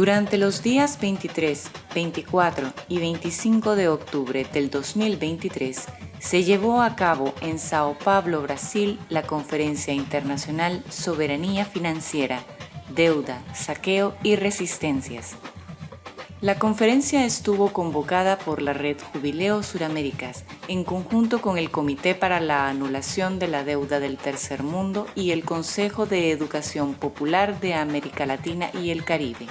Durante los días 23, 24 y 25 de octubre del 2023 se llevó a cabo en Sao Paulo, Brasil, la Conferencia Internacional Soberanía Financiera, Deuda, Saqueo y Resistencias. La conferencia estuvo convocada por la Red Jubileo Suraméricas, en conjunto con el Comité para la Anulación de la Deuda del Tercer Mundo y el Consejo de Educación Popular de América Latina y el Caribe.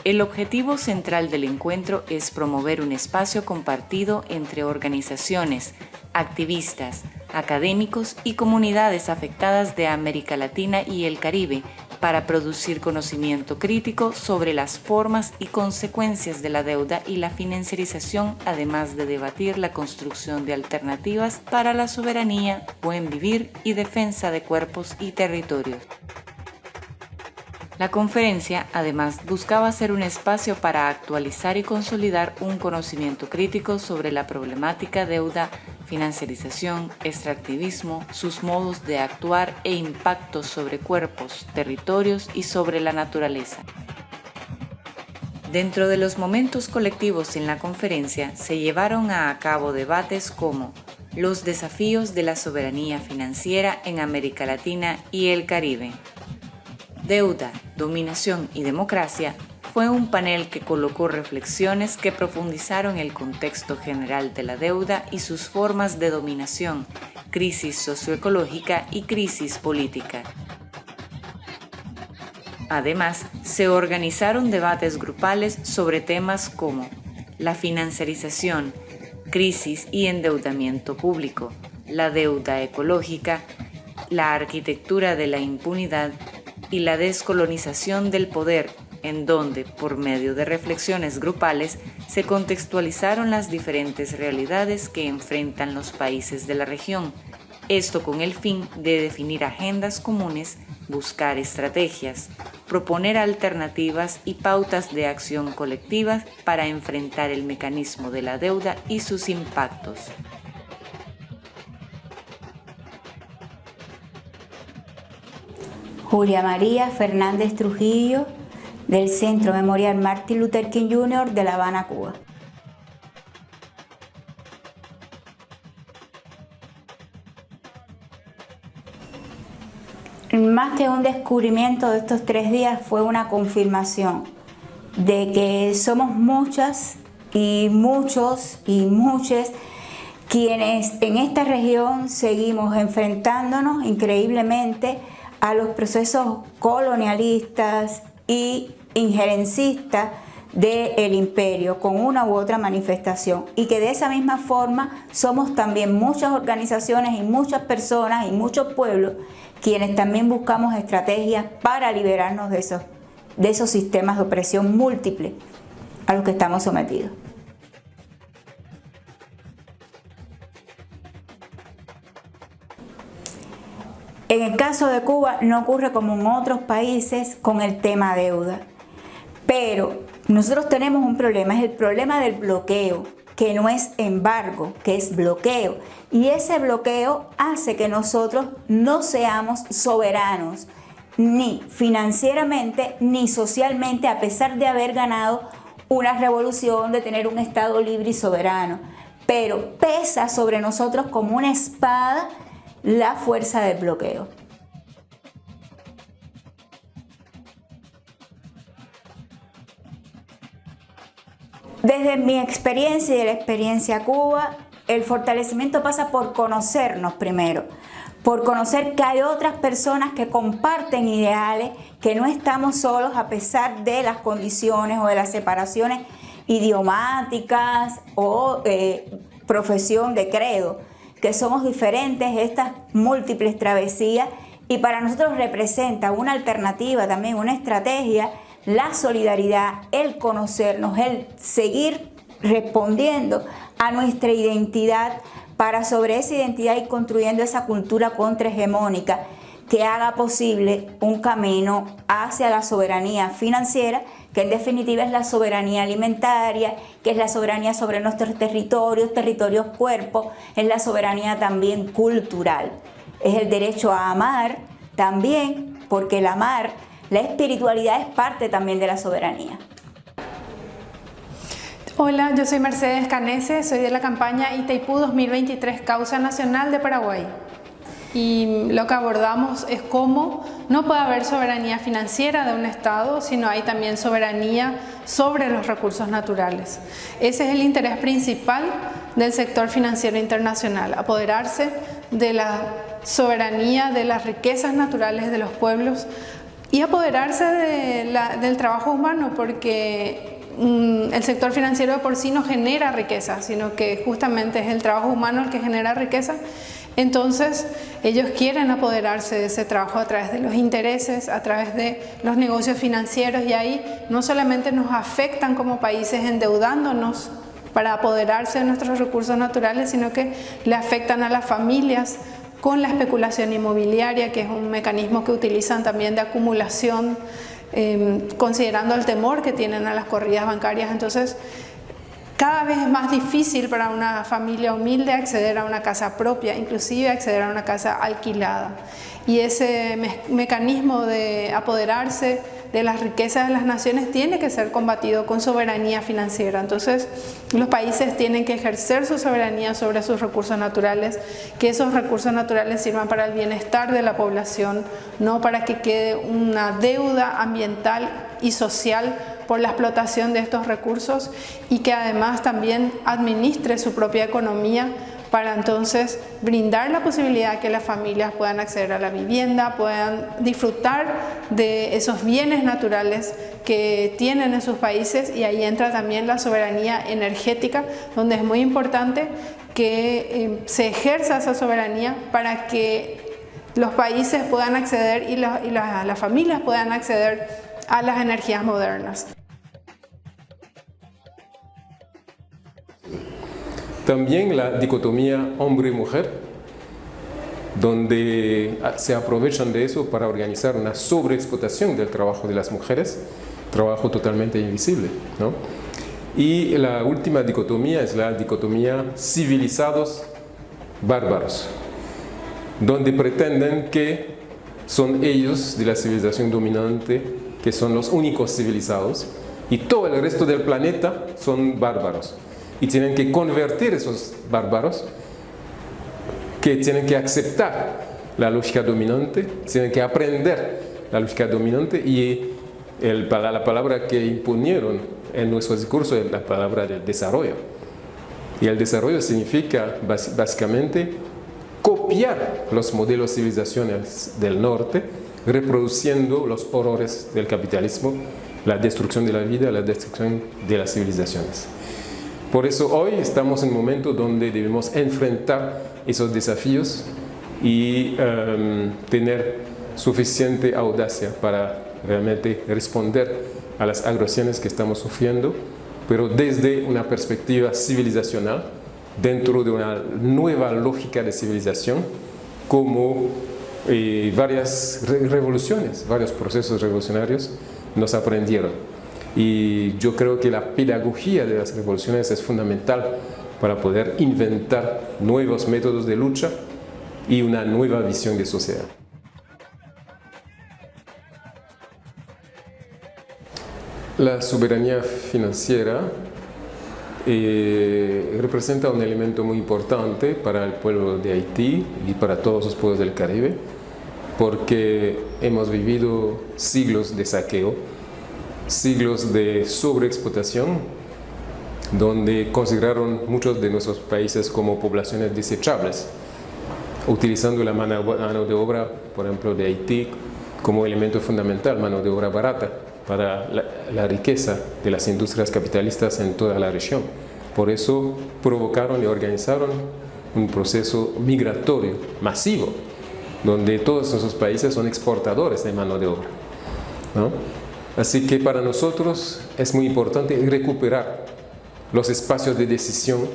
El objetivo central del encuentro es promover un espacio compartido entre organizaciones, activistas, académicos y comunidades afectadas de América Latina y el Caribe para producir conocimiento crítico sobre las formas y consecuencias de la deuda y la financiarización, además de debatir la construcción de alternativas para la soberanía, buen vivir y defensa de cuerpos y territorios. La conferencia, además, buscaba ser un espacio para actualizar y consolidar un conocimiento crítico sobre la problemática deuda, financiarización, extractivismo, sus modos de actuar e impactos sobre cuerpos, territorios y sobre la naturaleza. Dentro de los momentos colectivos en la conferencia se llevaron a cabo debates como los desafíos de la soberanía financiera en América Latina y el Caribe. Deuda, dominación y democracia fue un panel que colocó reflexiones que profundizaron el contexto general de la deuda y sus formas de dominación, crisis socioecológica y crisis política. Además, se organizaron debates grupales sobre temas como la financiarización, crisis y endeudamiento público, la deuda ecológica, la arquitectura de la impunidad y la descolonización del poder, en donde, por medio de reflexiones grupales, se contextualizaron las diferentes realidades que enfrentan los países de la región, esto con el fin de definir agendas comunes, buscar estrategias, proponer alternativas y pautas de acción colectivas para enfrentar el mecanismo de la deuda y sus impactos. Julia María Fernández Trujillo, del Centro Memorial Martin Luther King Jr. de La Habana, Cuba. Más que un descubrimiento de estos 3 días, fue una confirmación de que somos muchas y muchos y muchas quienes en esta región seguimos enfrentándonos increíblemente a los procesos colonialistas y injerencistas del imperio con una u otra manifestación, y que de esa misma forma somos también muchas organizaciones y muchas personas y muchos pueblos quienes también buscamos estrategias para liberarnos de esos sistemas de opresión múltiples a los que estamos sometidos. En el caso de Cuba no ocurre como en otros países con el tema deuda, pero nosotros tenemos un problema, es el problema del bloqueo, que no es embargo, que es bloqueo, y ese bloqueo hace que nosotros no seamos soberanos, ni financieramente ni socialmente, a pesar de haber ganado una revolución, de tener un Estado libre y soberano, pero pesa sobre nosotros como una espada la fuerza del bloqueo. Desde mi experiencia y de la experiencia Cuba, el fortalecimiento pasa por conocernos primero, por conocer que hay otras personas que comparten ideales, que no estamos solos a pesar de las condiciones o de las separaciones idiomáticas o profesión de credo, que somos diferentes, estas múltiples travesías, y para nosotros representa una alternativa, también una estrategia, la solidaridad, el conocernos, el seguir respondiendo a nuestra identidad, para sobre esa identidad ir construyendo esa cultura contrahegemónica que haga posible un camino hacia la soberanía financiera, que en definitiva es la soberanía alimentaria, que es la soberanía sobre nuestros territorios, cuerpos, es la soberanía también cultural. Es el derecho a amar también, porque el amar La espiritualidad es parte también de la soberanía. Hola, yo soy Mercedes Canese, soy de la campaña Itaipú 2023 Causa Nacional de Paraguay. Y lo que abordamos es cómo no puede haber soberanía financiera de un Estado, sino hay también soberanía sobre los recursos naturales. Ese es el interés principal del sector financiero internacional, apoderarse de la soberanía de las riquezas naturales de los pueblos y apoderarse del trabajo humano, porque el sector financiero de por sí no genera riqueza, sino que justamente es el trabajo humano el que genera riqueza. Entonces, ellos quieren apoderarse de ese trabajo a través de los intereses, a través de los negocios financieros, y ahí no solamente nos afectan como países endeudándonos para apoderarse de nuestros recursos naturales, sino que le afectan a las familias con la especulación inmobiliaria, que es un mecanismo que utilizan también de acumulación, considerando el temor que tienen a las corridas bancarias. Entonces, cada vez es más difícil para una familia humilde acceder a una casa propia, inclusive acceder a una casa alquilada. Y ese mecanismo de apoderarse de las riquezas de las naciones tiene que ser combatido con soberanía financiera. Entonces, los países tienen que ejercer su soberanía sobre sus recursos naturales, que esos recursos naturales sirvan para el bienestar de la población, no para que quede una deuda ambiental y social por la explotación de estos recursos, y que además también administre su propia economía para entonces brindar la posibilidad que las familias puedan acceder a la vivienda, puedan disfrutar de esos bienes naturales que tienen en sus países. Y ahí entra también la soberanía energética, donde es muy importante que se ejerza esa soberanía para que los países puedan acceder y las familias puedan acceder a las energías modernas. También la dicotomía hombre-mujer, donde se aprovechan de eso para organizar una sobreexplotación del trabajo de las mujeres, trabajo totalmente invisible, ¿no? Y la última dicotomía es la dicotomía civilizados-bárbaros, donde pretenden que son ellos de la civilización dominante, que son los únicos civilizados, y todo el resto del planeta son bárbaros. Y tienen que convertir esos bárbaros, que tienen que aceptar la lógica dominante, tienen que aprender la lógica dominante, y la palabra que imponieron en nuestro discurso es la palabra del desarrollo. Y el desarrollo significa básicamente copiar los modelos civilizacionales del norte, reproduciendo los horrores del capitalismo, la destrucción de la vida, la destrucción de las civilizaciones. Por eso hoy estamos en un momento donde debemos enfrentar esos desafíos y tener suficiente audacia para realmente responder a las agresiones que estamos sufriendo, pero desde una perspectiva civilizacional, dentro de una nueva lógica de civilización, como varias revoluciones, varios procesos revolucionarios nos aprendieron. Y yo creo que la pedagogía de las revoluciones es fundamental para poder inventar nuevos métodos de lucha y una nueva visión de sociedad. La soberanía financiera representa un elemento muy importante para el pueblo de Haití y para todos los pueblos del Caribe, porque hemos vivido siglos de saqueo, siglos de sobreexplotación, donde consideraron muchos de nuestros países como poblaciones desechables, utilizando la mano de obra, por ejemplo, de Haití como elemento fundamental, mano de obra barata, para la riqueza de las industrias capitalistas en toda la región. Por eso provocaron y organizaron un proceso migratorio masivo, donde todos esos países son exportadores de mano de obra, ¿no? Así que para nosotros es muy importante recuperar los espacios de decisión,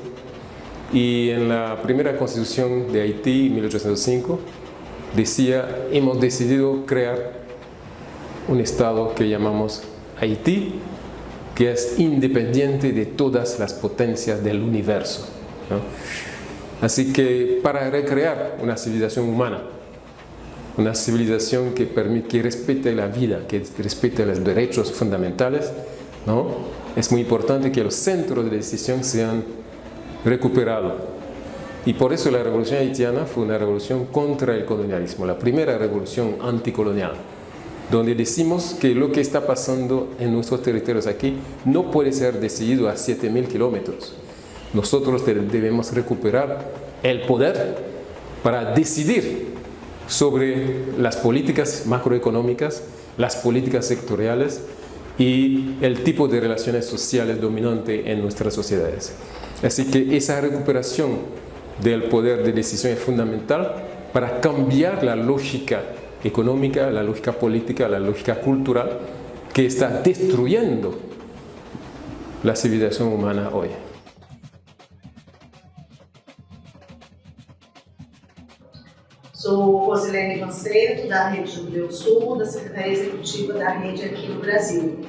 y en la primera constitución de Haití, 1805, decía: hemos decidido crear un estado que llamamos Haití, que es independiente de todas las potencias del universo, ¿no? Así que para recrear una civilización humana una civilización que respete la vida, que respete los derechos fundamentales, ¿no? Es muy importante que los centros de decisión sean recuperados. Y por eso la revolución haitiana fue una revolución contra el colonialismo, la primera revolución anticolonial, donde decimos que lo que está pasando en nuestros territorios aquí no puede ser decidido a 7.000 kilómetros. Nosotros debemos recuperar el poder para decidir sobre las políticas macroeconómicas, las políticas sectoriales y el tipo de relaciones sociales dominante en nuestras sociedades. Así que esa recuperación del poder de decisión es fundamental para cambiar la lógica económica, la lógica política, la lógica cultural que está destruyendo la civilización humana hoy. Sou Rosilene Vanceto, da Rede Jubileu Sul, da Secretaria Executiva da Rede aqui no Brasil.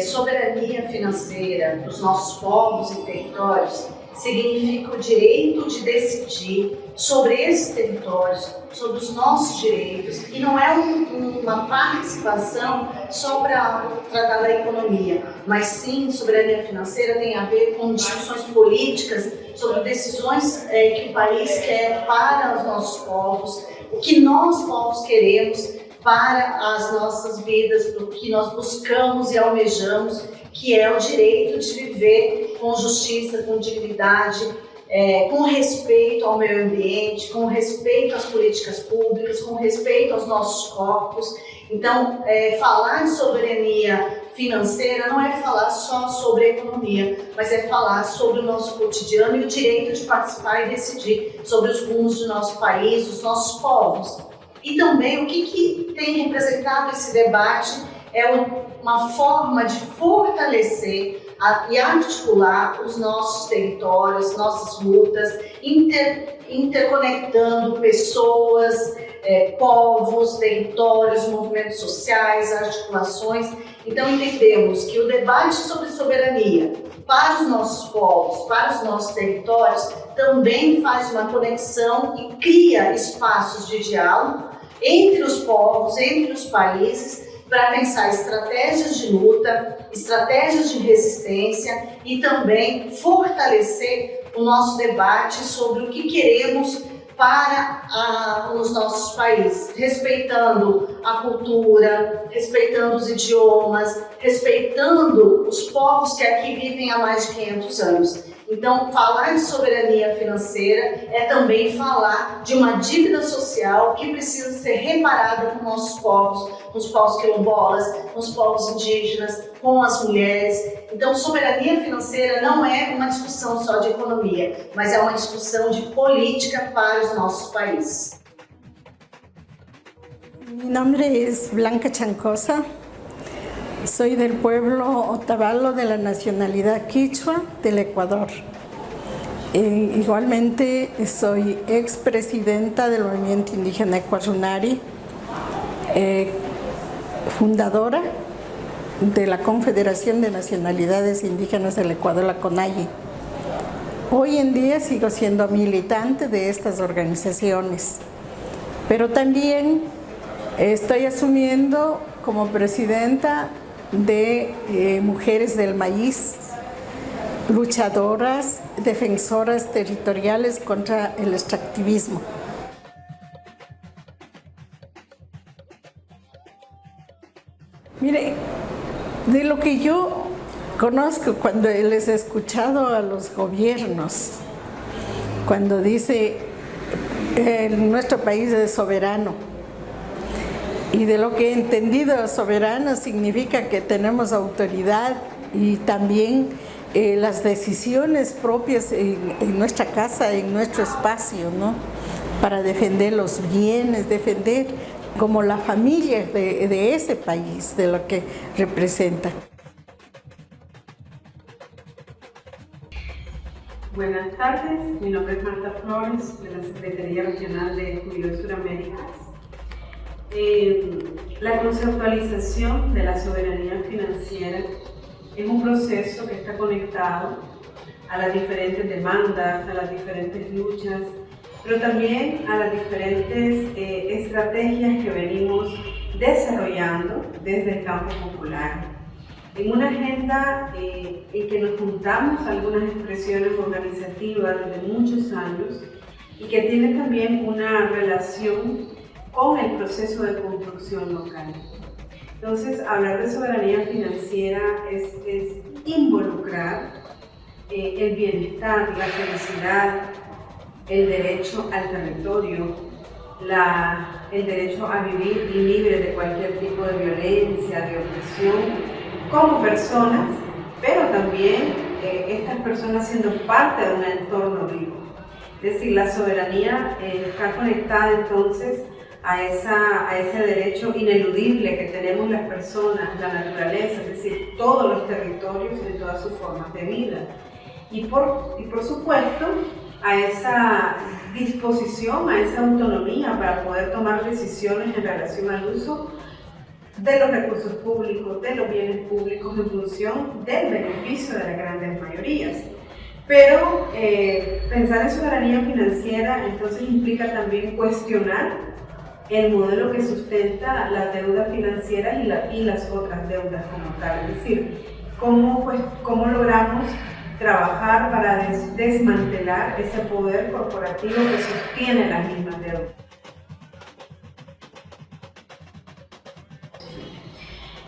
Soberania financeira dos nossos povos e territórios significa o direito de decidir sobre esses territórios, sobre os nossos direitos, e não é uma participação só para tratar da economia, mas sim, soberania financeira tem a ver com discussões políticas sobre decisões que o país quer para os nossos povos, o que nós povos queremos para as nossas vidas, o que nós buscamos e almejamos, que é o direito de viver com justiça, com dignidade, com respeito ao meio ambiente, com respeito às políticas públicas, com respeito aos nossos corpos. Então, falar de soberania financeira não é falar só sobre economia, mas é falar sobre o nosso cotidiano e o direito de participar e decidir sobre os rumos do nosso país, dos nossos povos. E também o que tem representado esse debate é uma forma de fortalecer e articular os nossos territórios, nossas lutas, interconectando pessoas, povos, territórios, movimentos sociais, articulações. Então entendemos que o debate sobre soberania para os nossos povos, para os nossos territórios, também faz uma conexão e cria espaços de diálogo entre os povos, entre os países, para pensar estratégias de luta, estratégias de resistência e também fortalecer o nosso debate sobre o que queremos para os nossos países, respeitando a cultura, respeitando os idiomas, respeitando os povos que aqui vivem há mais de 500 anos. Então, falar de soberania financeira é também falar de uma dívida social que precisa ser reparada com nossos povos, com os povos quilombolas, com os povos indígenas, com as mulheres. Então, soberania financeira não é uma discussão só de economia, mas é uma discussão de política para os nossos países. Mi nombre es Blanca Chancosa. Soy del pueblo Otavalo de la nacionalidad quichua del Ecuador. Igualmente soy expresidenta del movimiento indígena Ecuazunari, fundadora de la Confederación de Nacionalidades Indígenas del Ecuador, la CONAIE. Hoy en día sigo siendo militante de estas organizaciones, pero también estoy asumiendo como presidenta de Mujeres del Maíz, luchadoras, defensoras territoriales contra el extractivismo. Mire, de lo que yo conozco cuando les he escuchado a los gobiernos, cuando dice nuestro país es soberano, y de lo que he entendido, soberano significa que tenemos autoridad y también las decisiones propias en nuestra casa, en nuestro espacio, ¿no? Para defender los bienes, defender como la familia de ese país, de lo que representa. Buenas tardes, mi nombre es Marta Flores, de la Secretaría Regional de Jubileo Suramérica. La conceptualización de la soberanía financiera es un proceso que está conectado a las diferentes demandas, a las diferentes luchas pero también a las diferentes estrategias que venimos desarrollando desde el campo popular. En una agenda en que nos juntamos algunas expresiones organizativas desde muchos años y que tiene también una relación con el proceso de construcción local. Entonces, hablar de soberanía financiera es involucrar el bienestar, la felicidad, el derecho al territorio, el derecho a vivir libre de cualquier tipo de violencia, de opresión, como personas, pero también estas personas siendo parte de un entorno vivo. Es decir, la soberanía está conectada entonces a ese derecho ineludible que tenemos las personas, la naturaleza, es decir, todos los territorios en todas sus formas de vida. Y por supuesto, a esa disposición, a esa autonomía para poder tomar decisiones en relación al uso de los recursos públicos, de los bienes públicos en función del beneficio de las grandes mayorías. Pero pensar en soberanía financiera entonces implica también cuestionar el modelo que sustenta la deuda financiera y las otras deudas como tal. Es decir, cómo logramos trabajar para desmantelar ese poder corporativo que sostiene las mismas deudas.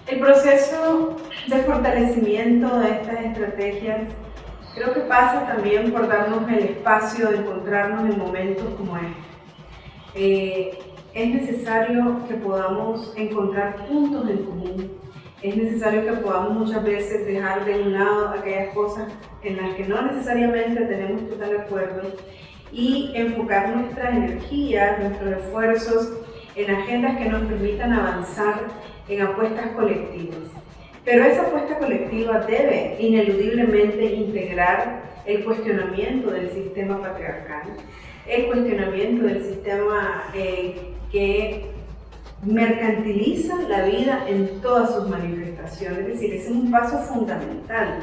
El proceso de fortalecimiento de estas estrategias creo que pasa también por darnos el espacio de encontrarnos en momentos como este. Es necesario que podamos encontrar puntos en común. Es necesario que podamos muchas veces dejar de un lado aquellas cosas en las que no necesariamente tenemos total acuerdo y enfocar nuestra energía, nuestros esfuerzos en agendas que nos permitan avanzar en apuestas colectivas. Pero esa apuesta colectiva debe ineludiblemente integrar el cuestionamiento del sistema patriarcal, el cuestionamiento del sistema que mercantiliza la vida en todas sus manifestaciones. Es decir, ese es un paso fundamental.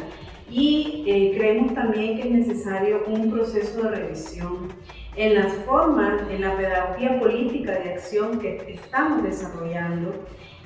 Y creemos también que es necesario un proceso de revisión en las formas, en la pedagogía política de acción que estamos desarrollando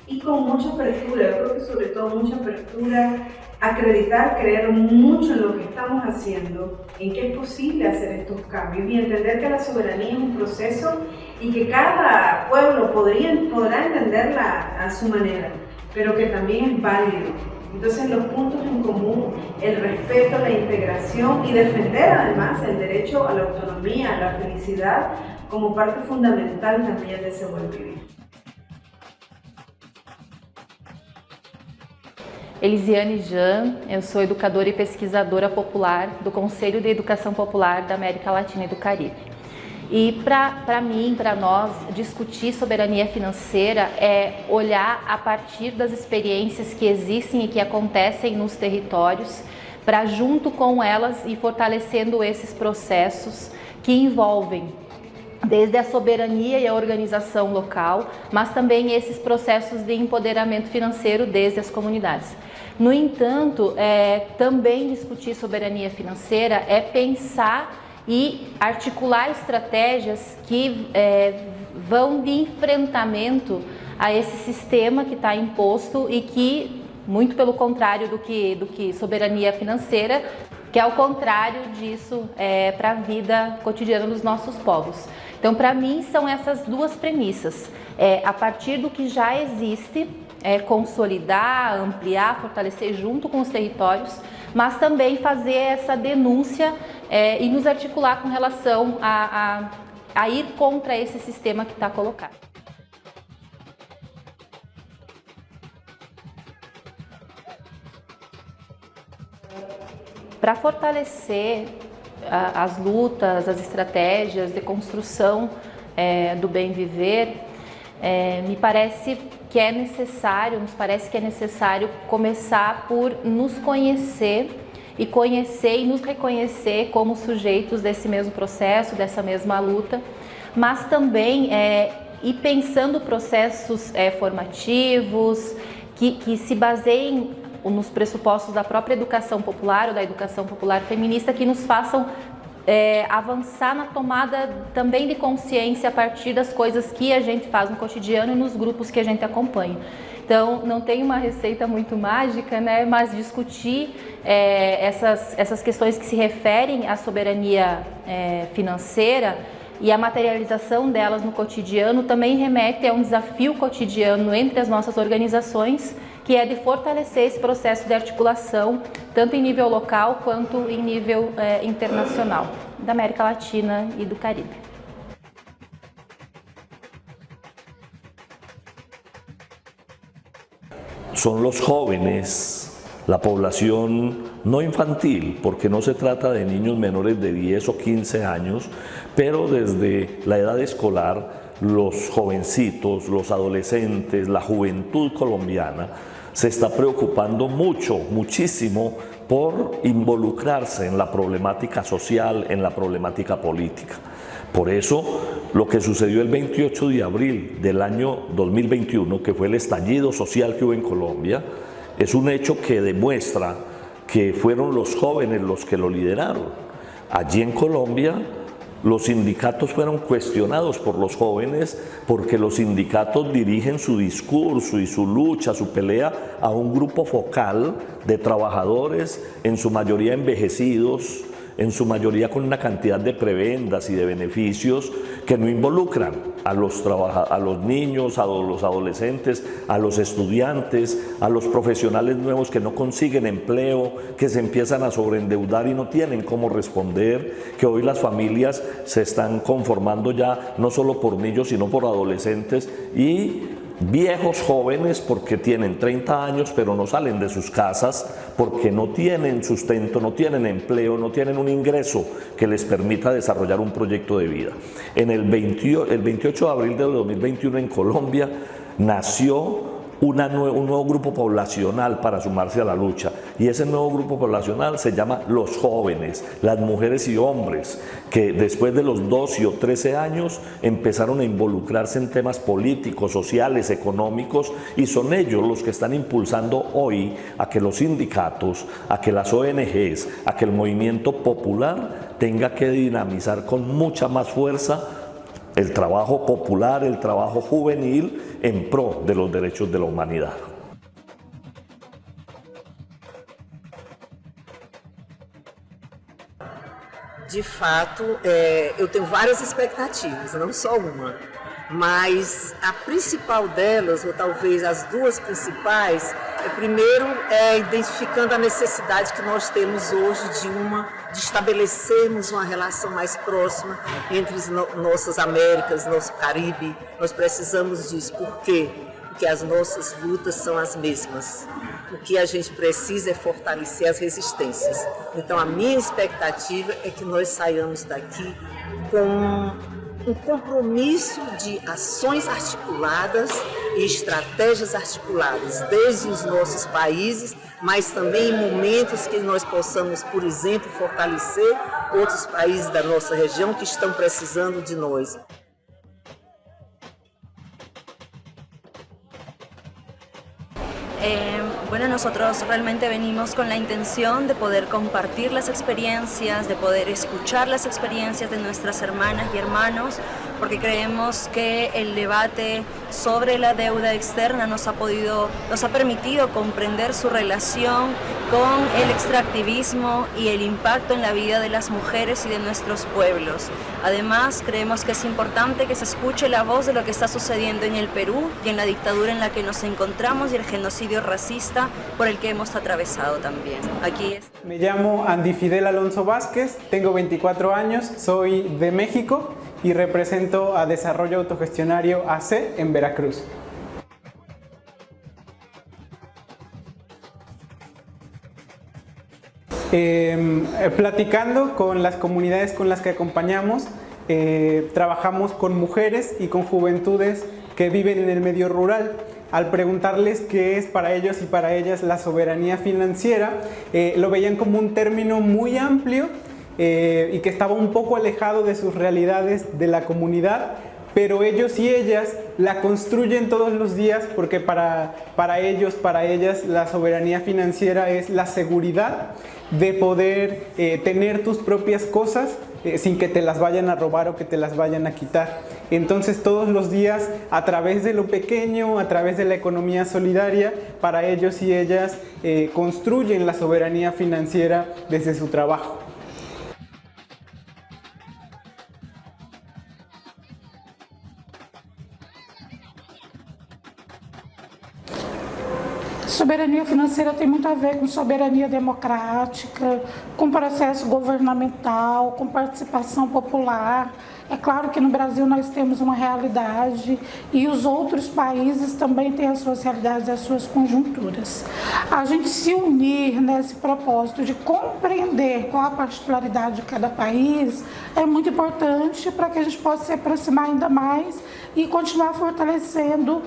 y con mucha apertura, yo creo que sobre todo mucha apertura, acreditar, creer mucho en lo que estamos haciendo, en que es posible hacer estos cambios y entender que la soberanía es un proceso y que cada pueblo podrá entenderla a su manera, pero que también es válido. Entonces los puntos en común, el respeto, la integración y defender además el derecho a la autonomía, a la felicidad como parte fundamental también de ese buen vivir. Elisiane Jan, eu sou educadora e pesquisadora popular do Conselho de Educação Popular da América Latina e do Caribe. E para mim, para nós, discutir soberania financeira é olhar a partir das experiências que existem e que acontecem nos territórios, para junto com elas ir fortalecendo esses processos que envolvem desde a soberania e a organização local, mas também esses processos de empoderamento financeiro desde as comunidades. No entanto, também discutir soberania financeira é pensar e articular estratégias que vão de enfrentamento a esse sistema que está imposto e que, muito pelo contrário do que soberania financeira, que é o contrário disso para a vida cotidiana dos nossos povos. Então, para mim, são essas duas premissas. A partir do que já existe, consolidar, ampliar, fortalecer junto com os territórios, mas também fazer essa denúncia e nos articular com relação a ir contra esse sistema que está colocado. Para fortalecer as lutas, as estratégias de construção do bem viver, nos parece que é necessário começar por nos conhecer e nos reconhecer como sujeitos desse mesmo processo, dessa mesma luta, mas também ir pensando processos formativos que se baseiem nos pressupostos da própria educação popular ou da educação popular feminista, que nos façam avançar na tomada também de consciência a partir das coisas que a gente faz no cotidiano e nos grupos que a gente acompanha. Então, não tem uma receita muito mágica, né? Mas discutir essas questões que se referem à soberania financeira e a materialização delas no cotidiano também remete a um desafio cotidiano entre as nossas organizações, que é de fortalecer esse processo de articulação, tanto em nível local quanto em nível internacional, da América Latina e do Caribe. Son los jóvenes, la población no infantil, porque no se trata de niños menores de 10 o 15 años, pero desde la edad escolar, los jovencitos, los adolescentes, la juventud colombiana se está preocupando muchísimo por involucrarse en la problemática social, en la problemática política. Por eso, lo que sucedió el 28 de abril del año 2021, que fue el estallido social que hubo en Colombia, es un hecho que demuestra que fueron los jóvenes los que lo lideraron. Allí en Colombia, los sindicatos fueron cuestionados por los jóvenes porque los sindicatos dirigen su discurso y su lucha, su pelea a un grupo focal de trabajadores, en su mayoría envejecidos, en su mayoría con una cantidad de prebendas y de beneficios que no involucran a los niños, a los adolescentes, a los estudiantes, a los profesionales nuevos que no consiguen empleo, que se empiezan a sobreendeudar y no tienen cómo responder, que hoy las familias se están conformando ya no solo por niños sino por adolescentes y viejos jóvenes porque tienen 30 años pero no salen de sus casas porque no tienen sustento, no tienen empleo, no tienen un ingreso que les permita desarrollar un proyecto de vida. El 28 de abril de 2021 en Colombia nació un nuevo grupo poblacional para sumarse a la lucha y ese nuevo grupo poblacional se llama los jóvenes, las mujeres y hombres que después de los 12 o 13 años empezaron a involucrarse en temas políticos, sociales, económicos y son ellos los que están impulsando hoy a que los sindicatos, a que las ONGs, a que el movimiento popular tenga que dinamizar con mucha más fuerza el trabajo popular, el trabajo juvenil en pro de los derechos de la humanidad. De fato, eu tenho várias expectativas, não só uma, mas a principal delas, ou talvez as duas principais, primeiro identificando a necessidade que nós temos hoje de estabelecermos uma relação mais próxima entre nossas Américas, nosso Caribe. Nós precisamos disso. Por quê? Porque as nossas lutas são as mesmas. O que a gente precisa é fortalecer as resistências. Então, a minha expectativa é que nós saiamos daqui com um compromisso de ações articuladas e estratégias articuladas, desde os nossos países, mas também em momentos que nós possamos, por exemplo, fortalecer outros países da nossa região que estão precisando de nós. Bueno, nosotros realmente venimos con la intención de poder compartir las experiencias, de poder escuchar las experiencias de nuestras hermanas y hermanos, porque creemos que el debate sobre la deuda externa nos ha permitido comprender su relación con el extractivismo y el impacto en la vida de las mujeres y de nuestros pueblos. Además, creemos que es importante que se escuche la voz de lo que está sucediendo en el Perú y en la dictadura en la que nos encontramos y el genocidio racista por el que hemos atravesado también. Me llamo Andy Fidel Alonso Vázquez, tengo 24 años, soy de México y represento a Desarrollo Autogestionario AC en Veracruz. Platicando con las comunidades con las que acompañamos, trabajamos con mujeres y con juventudes que viven en el medio rural. Al preguntarles qué es para ellos y para ellas la soberanía financiera, lo veían como un término muy amplio y que estaba un poco alejado de sus realidades de la comunidad, pero ellos y ellas la construyen todos los días porque para ellos, para ellas, la soberanía financiera es la seguridad de poder tener tus propias cosas sin que te las vayan a robar o que te las vayan a quitar. Entonces todos los días, a través de lo pequeño, a través de la economía solidaria, para ellos y ellas construyen la soberanía financiera desde su trabajo. Soberania financeira tem muito a ver com soberania democrática, com processo governamental, com participação popular. É claro que no Brasil nós temos uma realidade e os outros países também têm as suas realidades e as suas conjunturas. A gente se unir nesse propósito de compreender qual a particularidade de cada país é muito importante para que a gente possa se aproximar ainda mais e continuar fortalecendo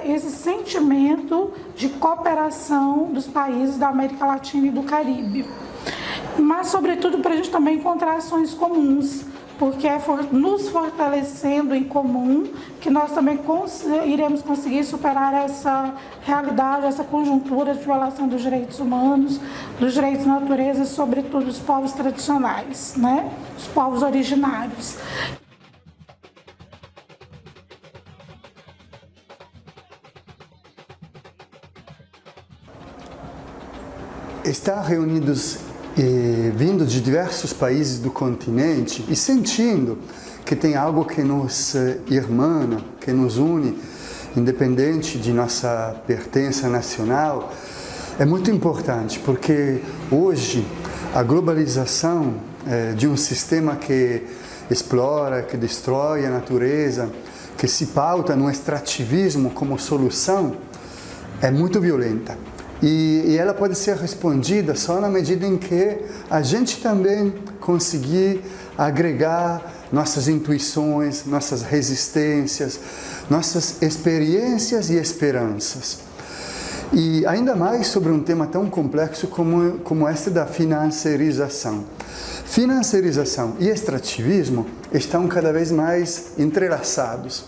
esse sentimento de cooperação dos países da América Latina e do Caribe. Mas, sobretudo, para a gente também encontrar ações comuns, porque é nos fortalecendo em comum que nós também iremos conseguir superar essa realidade, essa conjuntura de violação dos direitos humanos, dos direitos da natureza, sobretudo dos povos tradicionais, né? Os povos originários. Estar reunidos vindo de diversos países do continente e sentindo que tem algo que nos irmana, que nos une, independente de nossa pertença nacional, é muito importante, porque hoje a globalização de um sistema que explora, que destrói a natureza, que se pauta no extrativismo como solução, é muito violenta. E ela pode ser respondida só na medida em que a gente também conseguir agregar nossas intuições, nossas resistências, nossas experiências e esperanças. E ainda mais sobre um tema tão complexo como este da financiarização. Financiarização e extrativismo estão cada vez mais entrelaçados.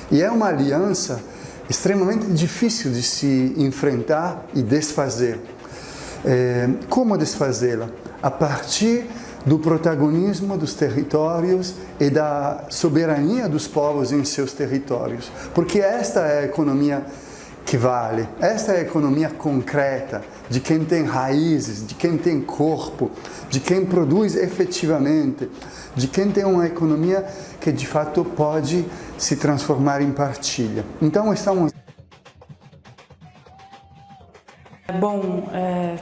E é uma aliança extremamente difícil de se enfrentar e desfazer. Como desfazê-la? A partir do protagonismo dos territórios e da soberania dos povos em seus territórios. Porque esta é a economia que vale, esta é a economia concreta, de quem tem raízes, de quem tem corpo, de quem produz efetivamente, de quem tem uma economia que de fato pode se transformar em partilha. Então estamos... Bom,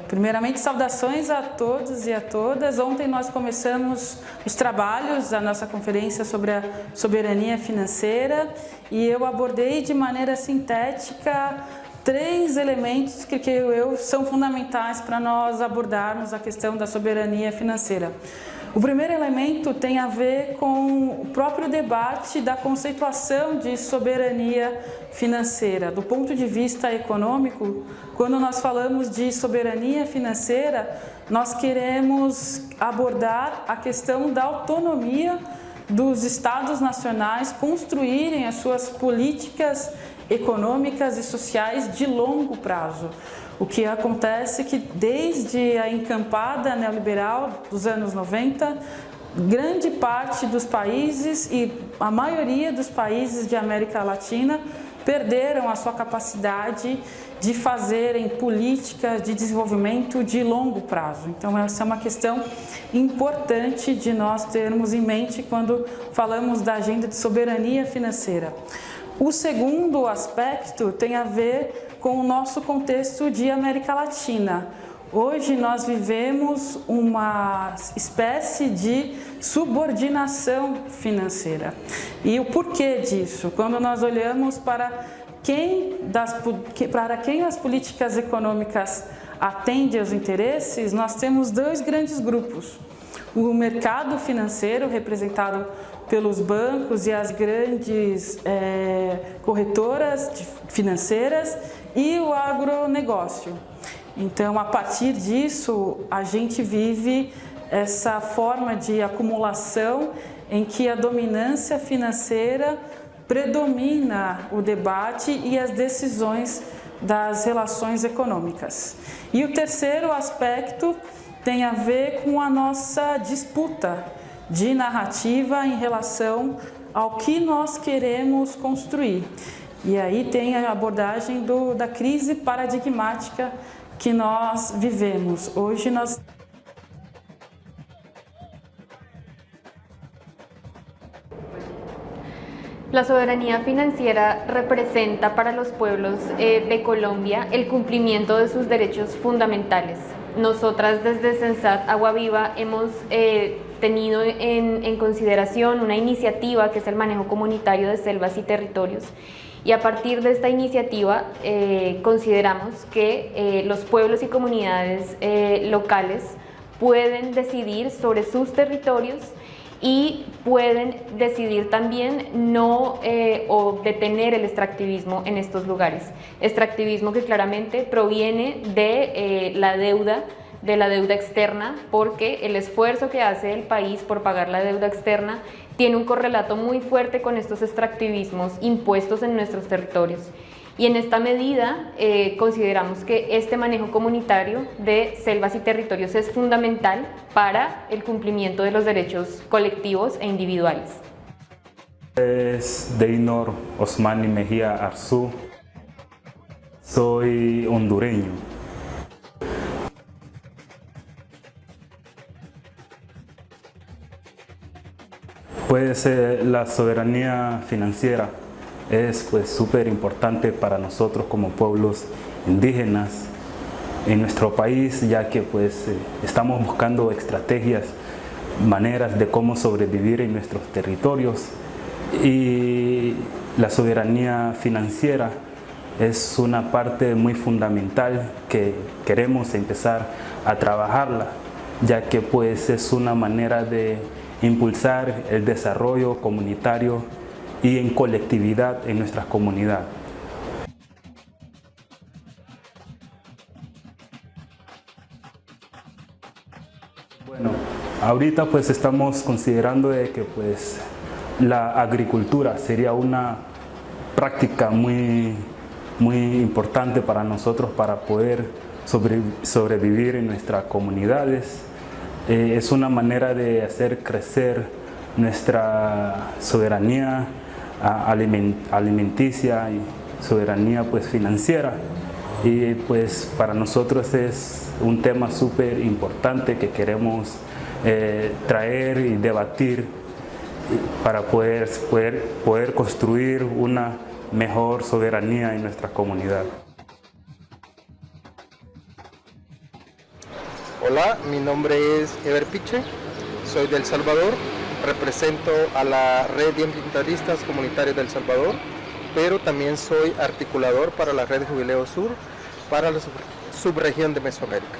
primeiramente saudações a todos e a todas. Ontem nós começamos os trabalhos da nossa conferência sobre a soberania financeira e eu abordei de maneira sintética 3 elementos que são fundamentais para nós abordarmos a questão da soberania financeira. O primeiro elemento tem a ver com o próprio debate da conceituação de soberania financeira. Do ponto de vista econômico, quando nós falamos de soberania financeira, nós queremos abordar a questão da autonomia dos estados nacionais construírem as suas políticas econômicas e sociais de longo prazo. O que acontece é que desde a encampada neoliberal dos anos 90, grande parte dos países e a maioria dos países de América Latina perderam a sua capacidade de fazerem políticas de desenvolvimento de longo prazo. Então essa é uma questão importante de nós termos em mente quando falamos da agenda de soberania financeira. O segundo aspecto tem a ver com o nosso contexto de América Latina. Hoje nós vivemos uma espécie de subordinação financeira. E o porquê disso? Quando nós olhamos para quem as políticas econômicas atendem aos interesses, nós temos 2 grandes grupos. O mercado financeiro, representado pelos bancos e as grandes corretoras financeiras, e o agronegócio. Então, a partir disso, a gente vive essa forma de acumulação em que a dominância financeira predomina o debate e as decisões das relações econômicas. E o terceiro aspecto tem a ver com a nossa disputa de narrativa em relação ao que nós queremos construir. E aí tem a abordagem da crise paradigmática que nós vivemos. Hoje nós La soberanía financiera representa para los pueblos de Colombia el cumplimiento de sus derechos fundamentales. Nosotras desde Sensat Agua Viva hemos tenido en consideración una iniciativa que es el manejo comunitario de selvas y territorios. Y a partir de esta iniciativa consideramos que los pueblos y comunidades locales pueden decidir sobre sus territorios y pueden decidir también no o detener el extractivismo en estos lugares. Extractivismo que claramente proviene de la deuda externa, porque el esfuerzo que hace el país por pagar la deuda externa tiene un correlato muy fuerte con estos extractivismos impuestos en nuestros territorios. Y en esta medida consideramos que este manejo comunitario de selvas y territorios es fundamental para el cumplimiento de los derechos colectivos e individuales. Es Deynor Osmani Mejía Arzú, soy hondureño. Pues la soberanía financiera es pues súper importante para nosotros como pueblos indígenas en nuestro país, ya que pues estamos buscando estrategias, maneras de cómo sobrevivir en nuestros territorios, y la soberanía financiera es una parte muy fundamental que queremos empezar a trabajarla, ya que pues es una manera de impulsar el desarrollo comunitario y en colectividad en nuestras comunidades. Bueno, ahorita pues estamos considerando de que pues la agricultura sería una práctica muy importante para nosotros para poder sobrevivir en nuestras comunidades. Es una manera de hacer crecer nuestra soberanía alimenticia y soberanía pues financiera, y pues para nosotros es un tema súper importante que queremos traer y debatir para poder construir una mejor soberanía en nuestra comunidad. Hola, mi nombre es Ever Piche, soy de El Salvador. Represento a la Red de Ambientalistas Comunitarios de El Salvador, pero también soy articulador para la Red Jubileo Sur para la subregión de Mesoamérica.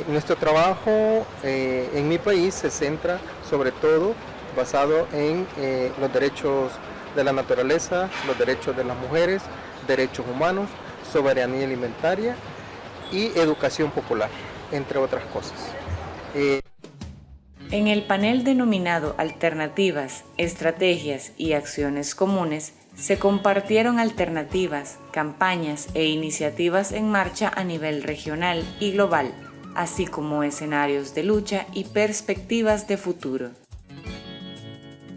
Nuestro trabajo en mi país se centra sobre todo basado en los derechos de la naturaleza, los derechos de las mujeres, derechos humanos, soberanía alimentaria y educación popular, entre otras cosas. En el panel denominado Alternativas, Estrategias y Acciones Comunes, se compartieron alternativas, campañas e iniciativas en marcha a nivel regional y global, así como escenarios de lucha y perspectivas de futuro.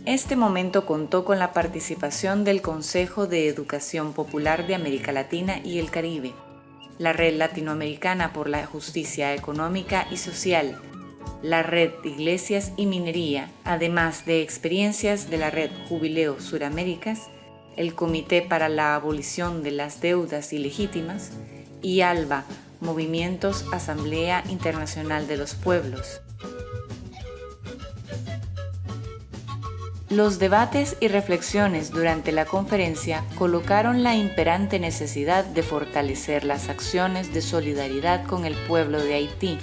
Este momento contó con la participación del Consejo de Educación Popular de América Latina y el Caribe, la Red Latinoamericana por la Justicia Económica y Social, la Red de Iglesias y Minería, además de experiencias de la Red Jubileo Suraméricas, el Comité para la Abolición de las Deudas Ilegítimas y ALBA, Movimientos Asamblea Internacional de los Pueblos. Los debates y reflexiones durante la conferencia colocaron la imperante necesidad de fortalecer las acciones de solidaridad con el pueblo de Haití.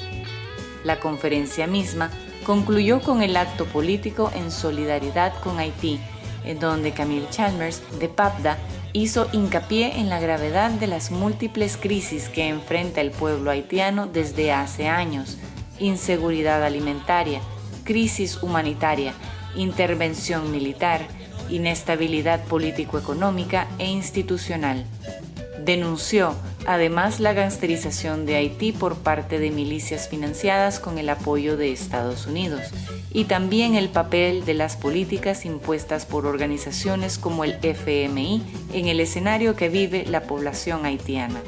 La conferencia misma concluyó con el acto político en solidaridad con Haití, en donde Camille Chalmers, de PAPDA, hizo hincapié en la gravedad de las múltiples crisis que enfrenta el pueblo haitiano desde hace años: inseguridad alimentaria, crisis humanitaria, intervención militar, inestabilidad político-económica e institucional. Denunció, además, la gangsterización de Haití por parte de milicias financiadas con el apoyo de Estados Unidos y también el papel de las políticas impuestas por organizaciones como el FMI en el escenario que vive la población haitiana.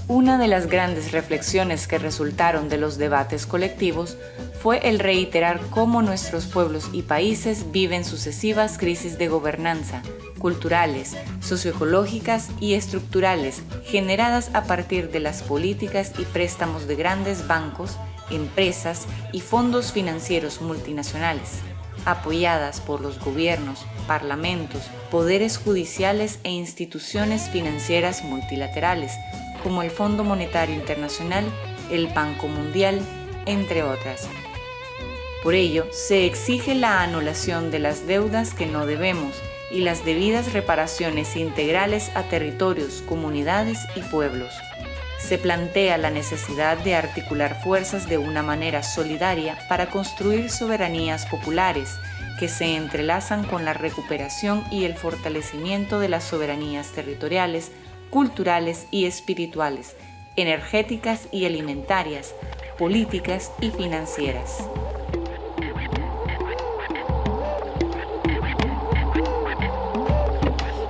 Una de las grandes reflexiones que resultaron de los debates colectivos fue el reiterar cómo nuestros pueblos y países viven sucesivas crisis de gobernanza, culturales, socioecológicas y estructurales generadas a partir de las políticas y préstamos de grandes bancos, empresas y fondos financieros multinacionales, apoyadas por los gobiernos, parlamentos, poderes judiciales e instituciones financieras multilaterales, como el Fondo Monetario Internacional, el Banco Mundial, entre otras. Por ello, se exige la anulación de las deudas que no debemos y las debidas reparaciones integrales a territorios, comunidades y pueblos. Se plantea la necesidad de articular fuerzas de una manera solidaria para construir soberanías populares que se entrelazan con la recuperación y el fortalecimiento de las soberanías territoriales, culturales y espirituales, energéticas y alimentarias, políticas y financieras.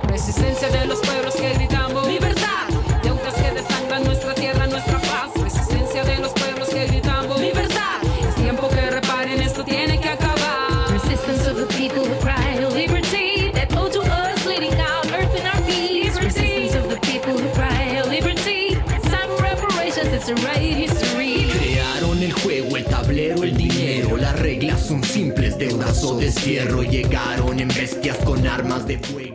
Resistencia de los pueblos que gritamos libertad, deudas que desangran nuestra tierra, nuestra paz. Resistencia de los pueblos que gritamos libertad, es tiempo que reparen, esto tiene que acabar. Resistance of the people who cry liberty, that owe to us leading out earth in our peace. Resistance of the people who cry liberty, it's time for reparations, it's a right history. Crearon el juego, el tablero, el dinero, las reglas son simples, deudas o destierro. Llegaron en bestias con armas de fuego.